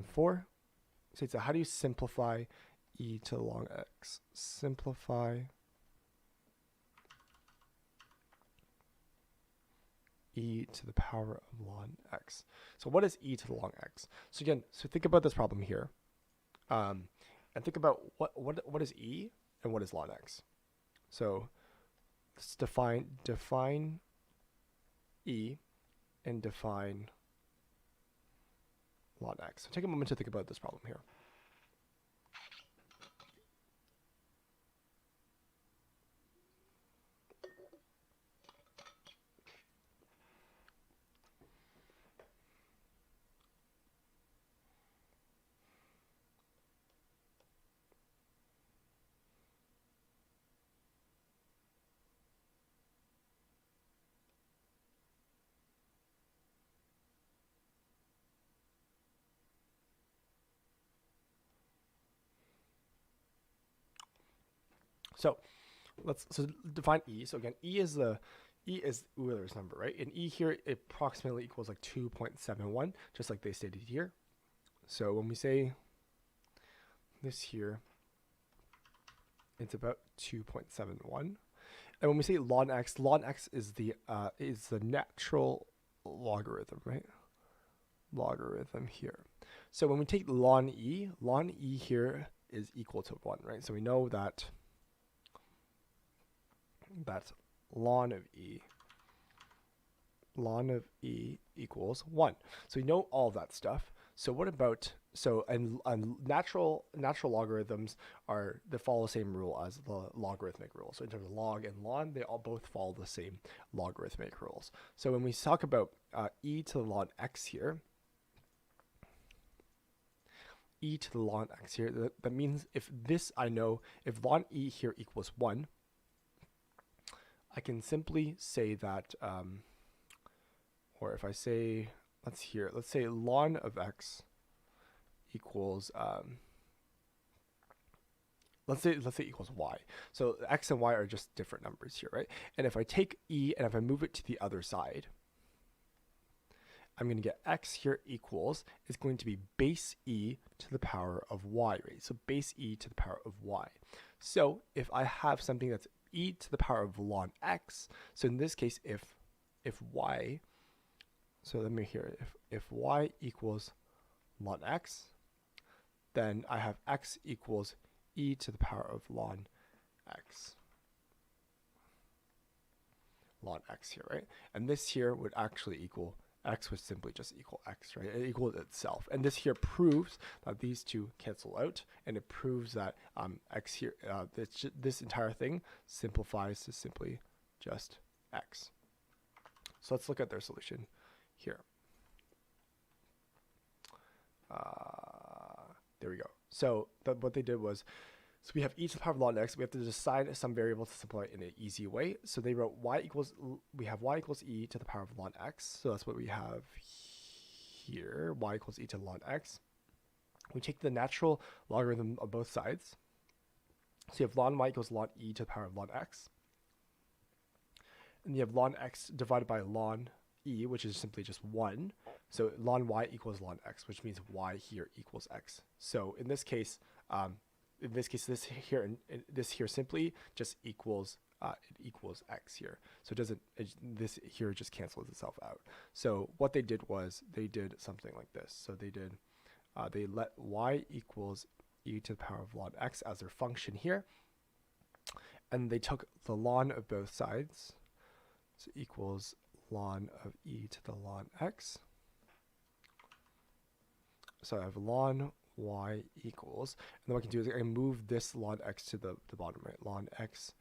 4 states that how do you simplify e to the log x? Simplify e to the power of log x. So what is e to the log x? So again, so think about this problem here, and think about what is e and what is log x. So let's define e and define log x. So take a moment to think about this problem here. So let's define e. So again, e is Euler's number, right? And e here it approximately equals like 2.71, just like they stated here. So when we say this here, it's about 2.71. And when we say log x is the natural logarithm, right? Logarithm here. So when we take ln e here is equal to 1, right? So we know that that's ln of e equals 1. So we know all of that stuff. So what about, and natural logarithms they follow the same rule as the logarithmic rule. So in terms of log and ln, they all both follow the same logarithmic rules. So when we talk about e to the ln x here, e to the ln x here, that means if ln e here equals 1, I can simply say that, or if I say, let's say ln of x equals, let's say equals y. So x and y are just different numbers here, right? And if I take e and if I move it to the other side, I'm going to get x here equals, is going to be base e to the power of y, right? So base e to the power of y. So if I have something that's e to the power of ln x, so in this case, if y, so let me hear, if y equals ln x, then I have x equals e to the power of ln x. Ln x here, right? And this here would actually equal, x would simply just equal x, right? It equals itself. And this here proves that these two cancel out, and it proves that x here, this entire thing simplifies to simply just x. So let's look at their solution here. There we go. So what they did was, so we have e to the power of ln x. We have to decide some variable to simplify in an easy way. So they wrote we have y equals e to the power of ln x. So that's what we have here. Y equals e to ln x. We take the natural logarithm of both sides. So you have ln y equals ln e to the power of ln x. And you have ln x divided by ln e, which is simply just 1. So ln y equals ln x, which means y here equals x. So in this case, this here simply just equals it equals x here. So this here just cancels itself out. So what they did was they did something like this. So they let y equals e to the power of ln x as their function here, and they took the ln of both sides, so equals ln of e to the ln x. So I have ln y equals, and then what I can do is I can move this ln x to the bottom, right? Ln x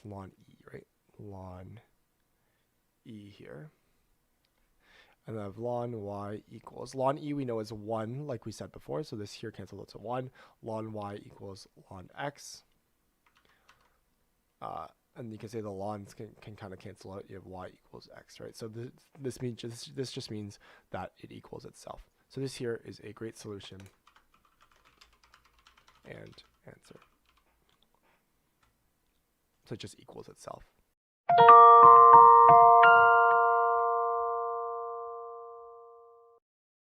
ln e, right? Ln e here. And then I have ln y equals, ln e we know is 1, like we said before, so this here cancels out to 1. Ln y equals ln x. And you can say the lns can kind of cancel out. You have y equals x, right? So this just means that it equals itself. So this here is a great solution and answer. So it just equals itself.